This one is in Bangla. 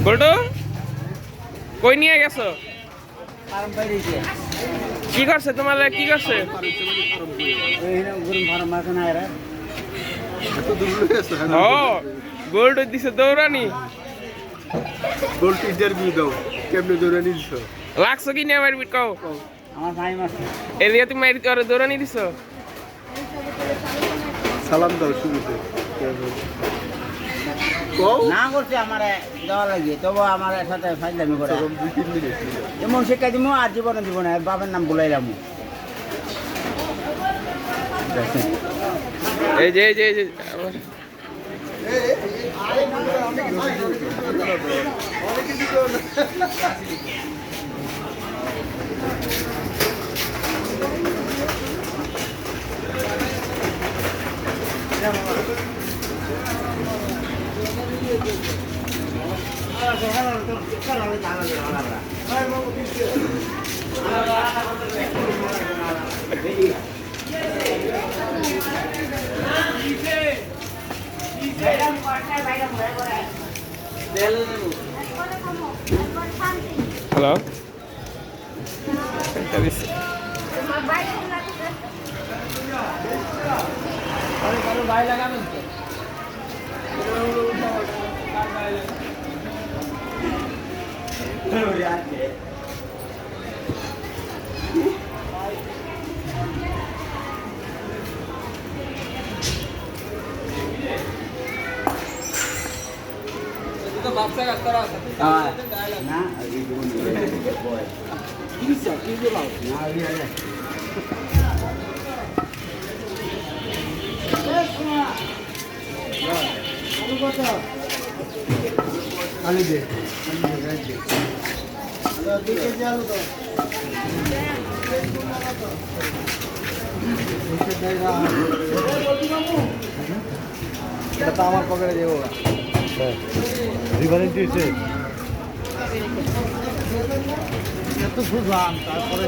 বলতো কই নিয়ে গেছো? কি করছে তোমার? কি করছে? গোল্ড দিছে দৌড়ানি। গোল্ড ইন্টারভিউ দাও, কেমনে দৌড়ানি দিছ? লাগছো কি নিয়ে মারবি কও? আমার ভাই মাসে এরিয়া তুমি দৌড়ানি দিছো? সালাম দাও শুরুতে। না করছে আমার দেওয়া লাগে, তবু আমার সাথে ফাইজলামি করে। 2-3 মিনিট। এমন শিক্ষা দিব আর জীবনে দিব না, বাবার নাম বলাইলাম। এই যে এই যে এই যে আবার হ্যালো ভাই লাগাবেন আলি দে। এটা আমার পকেটে দেবো। রিভারেন্ট দিয়েছে এত বুঝলাম, তারপরে